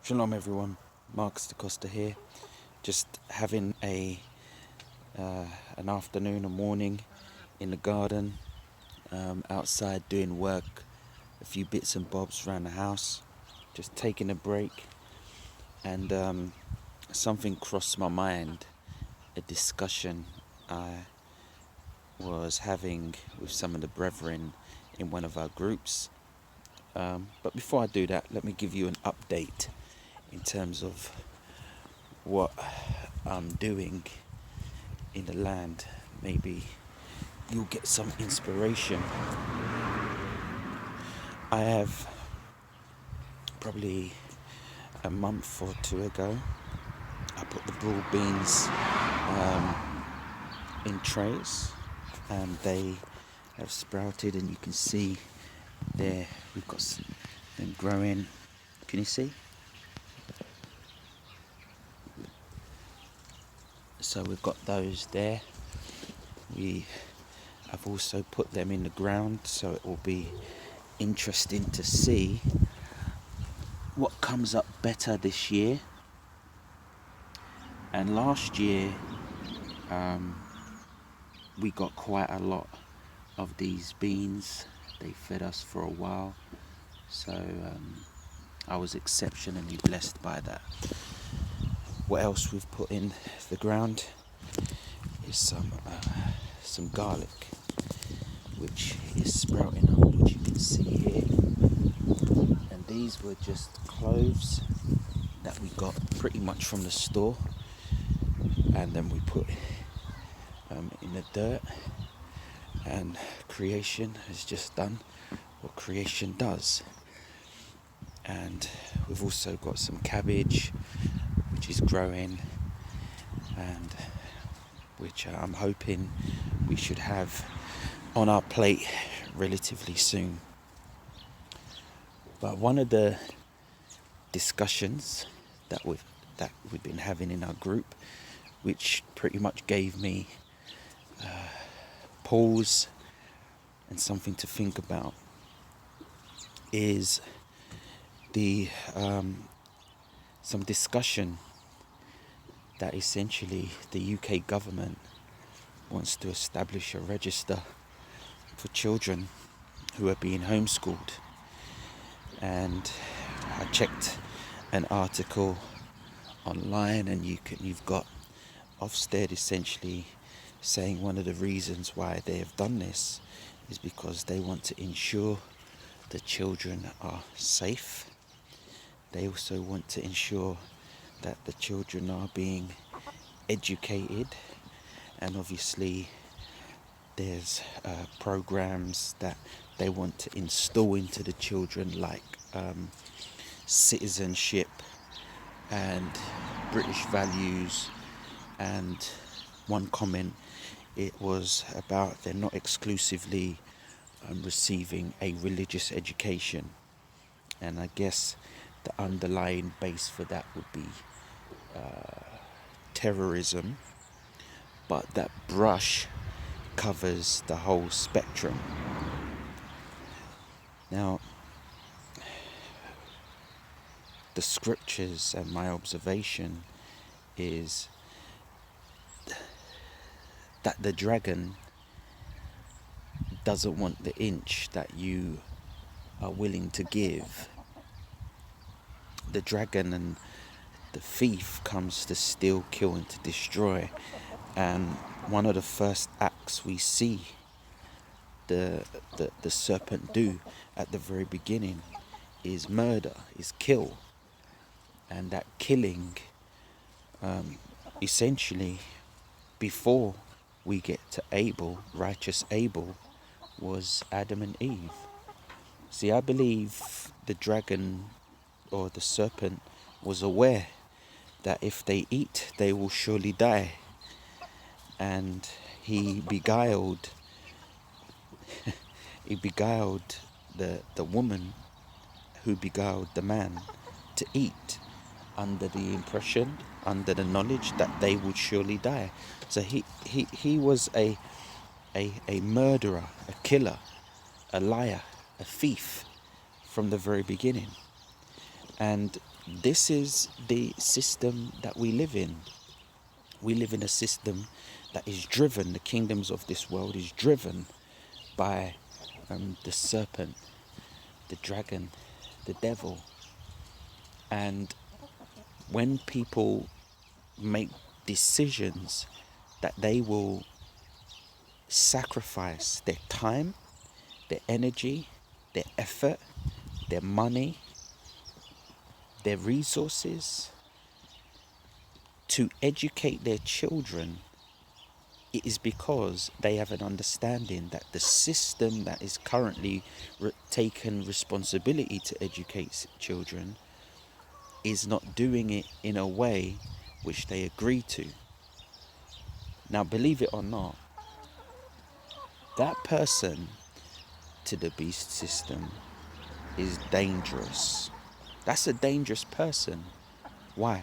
Shalom everyone, Marcus da Costa here. Just having an afternoon or morning in the garden, outside doing work, a few bits and bobs around the house, just taking a break, and something crossed my mind, a discussion I was having with some of the brethren in one of our groups. But before I do that, let me give you an update in terms of what I'm doing in the land. Maybe you'll get some inspiration. I have probably a month or two ago, I put the broad beans in trays, and they have sprouted, and you can see there we've got them growing. Can you see? So we've got those there. We have also put them in the ground, so it will be interesting to see what comes up better this year. And last year we got quite a lot of these beans. They fed us for a while, so I was exceptionally blessed by that. What else we've put in the ground is some garlic, which is sprouting up, which you can see here. And these were just cloves that we got pretty much from the store, and then we put in the dirt, and creation has just done what creation does. And we've also got some cabbage, which is growing, and which I'm hoping we should have on our plate relatively soon. But one of the discussions that we've been having in our group, which pretty much gave me pause and something to think about, is the some discussion that essentially the UK government wants to establish a register for children who are being homeschooled. And I checked an article online, and you've got Ofsted essentially saying one of the reasons why they have done this is because they want to ensure the children are safe. They also want to ensure that the children are being educated, and obviously there's programs that they want to install into the children, like citizenship and British values. And one comment, it was about they're not exclusively receiving a religious education, and I guess the underlying base for that would be terrorism, but that brush covers the whole spectrum. Now, the scriptures and my observation is that the dragon doesn't want the inch that you are willing to give. The dragon and the thief comes to steal, kill, and to destroy. And one of the first acts we see the serpent do at the very beginning is murder, is kill. And that killing, essentially, before we get to Abel, righteous Abel, was Adam and Eve. See, I believe the dragon or the serpent was aware that if they eat, they will surely die. And he beguiled the woman who beguiled the man to eat, under the impression, under the knowledge that they would surely die. So he was a murderer, a killer, a liar, a thief from the very beginning. And this is the system that we live in. We live in a system that is driven, the kingdoms of this world is driven by the serpent, the dragon, the devil. And when people make decisions that they will sacrifice their time, their energy, their effort, their money, their resources to educate their children, it is because they have an understanding that the system that is currently taken responsibility to educate children is not doing it in a way which they agree to. Now, believe it or not, that person to the beast system is dangerous. That's a dangerous person. Why?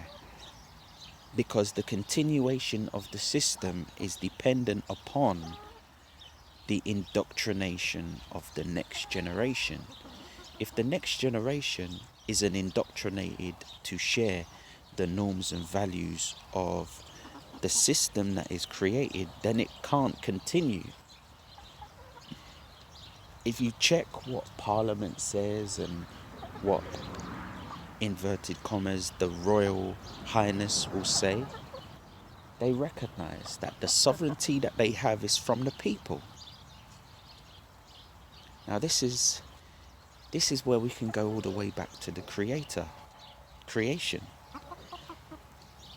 Because the continuation of the system is dependent upon the indoctrination of the next generation. If the next generation isn't indoctrinated to share the norms and values of the system that is created, then it can't continue. If you check what Parliament says and what, inverted commas, the Royal Highness will say, they recognize that the sovereignty that they have is from the people. Now this is where we can go all the way back to the creation.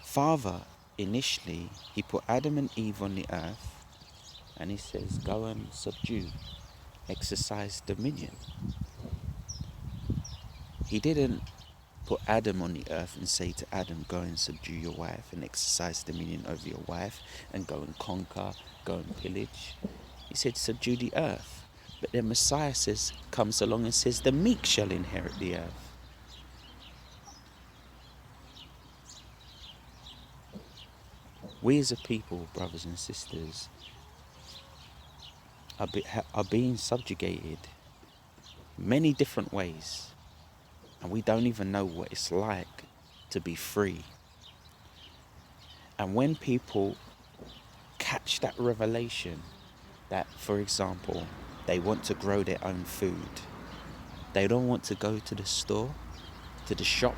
Father, initially, he put Adam and Eve on the earth and he says, go and subdue, exercise dominion. He didn't put Adam on the earth and say to Adam, go and subdue your wife and exercise dominion over your wife and go and conquer, go and pillage. He said, subdue the earth. But then Messiah comes along and says, the meek shall inherit the earth. We as a people, brothers and sisters, are being subjugated many different ways. And we don't even know what it's like to be free. And when people catch that revelation that, for example, they want to grow their own food, they don't want to go to the store, to the shop,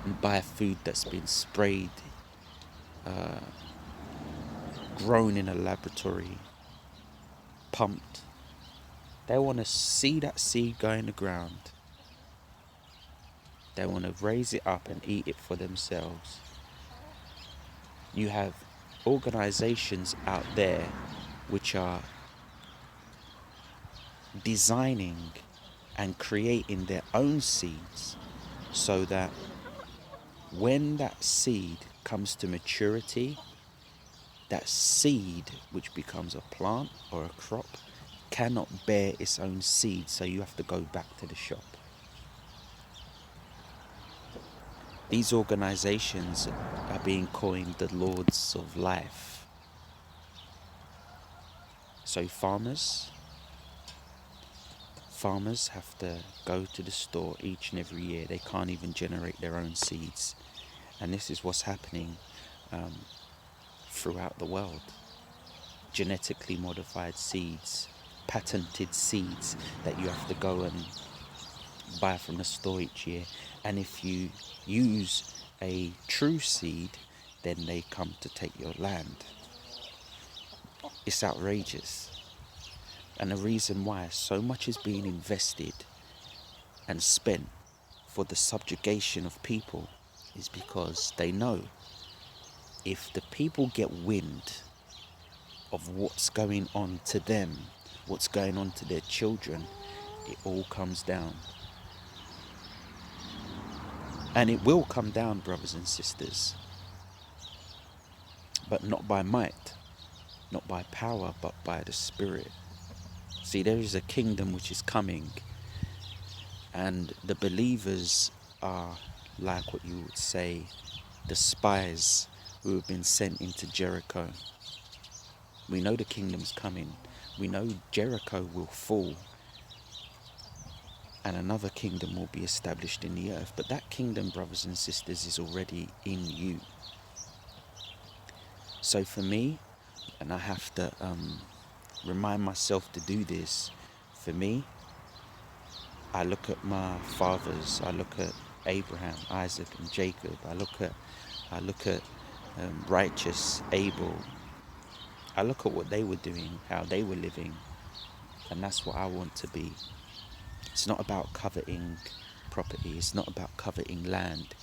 and buy food that's been sprayed, grown in a laboratory, pumped. They want to see that seed go in the ground. They want to raise it up and eat it for themselves. You have organizations out there which are designing and creating their own seeds so that when that seed comes to maturity, that seed, which becomes a plant or a crop, cannot bear its own seed, so you have to go back to the shop. These organizations are being coined the Lords of Life. So farmers have to go to the store each and every year. They can't even generate their own seeds. And this is what's happening throughout the world. Genetically modified seeds, patented seeds that you have to go and buy from the store each year. And if you use a true seed, then they come to take your land. It's outrageous. And the reason why so much is being invested and spent for the subjugation of people is because they know if the people get wind of what's going on to them, what's going on to their children, it all comes down. And it will come down, brothers and sisters. But not by might, not by power, but by the Spirit. See, there is a kingdom which is coming, and the believers are like what you would say, the spies who have been sent into Jericho. We know the kingdom's coming. We know Jericho will fall. and another kingdom will be established in the earth. But that kingdom, brothers and sisters, is already in you. So for me, and I have to remind myself to do this, for me, I look at my fathers, I look at Abraham, Isaac and Jacob, I look at righteous Abel, I look at what they were doing, how they were living, and that's what I want to be. It's not about coveting property, it's not about coveting land,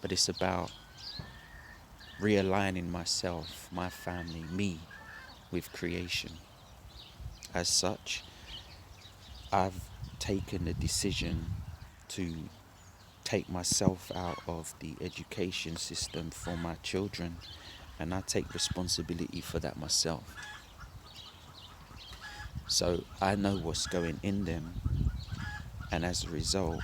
but it's about realigning myself, my family, me, with creation. As such, I've taken the decision to take myself out of the education system for my children, and I take responsibility for that myself. So I know what's going in them, and as a result,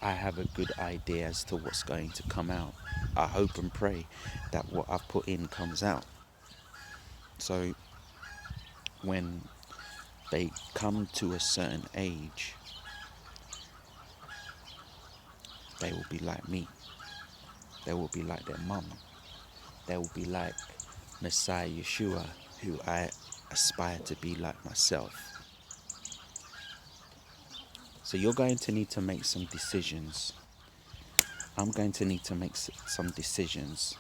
I have a good idea as to what's going to come out. I hope and pray that what I've put in comes out. So when they come to a certain age, they will be like me. They will be like their mum. They will be like Messiah Yeshua, who I aspire to be like myself. So you're going to need to make some decisions. I'm going to need to make some decisions.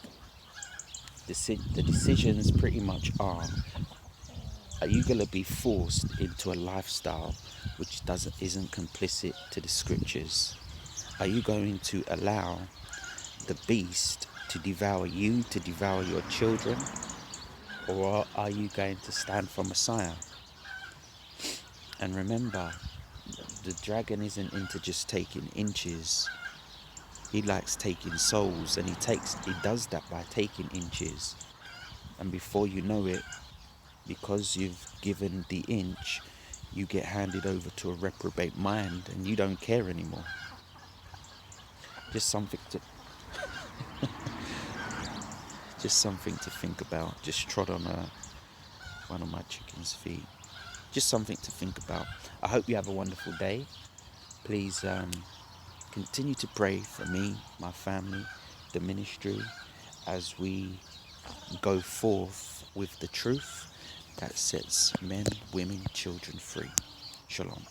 The decisions pretty much are you going to be forced into a lifestyle which isn't complicit to the scriptures? Are you going to allow the beast to devour you, to devour your children? Or are you going to stand for Messiah? And remember, the dragon isn't into just taking inches. He likes taking souls, and he does that by taking inches. And before you know it, because you've given the inch, you get handed over to a reprobate mind, and you don't care anymore. Just something to think about. Just trod on one of my chicken's feet. Just something to think about. I hope you have a wonderful day. Please continue to pray for me, my family, the ministry, as we go forth with the truth that sets men, women, children free. Shalom.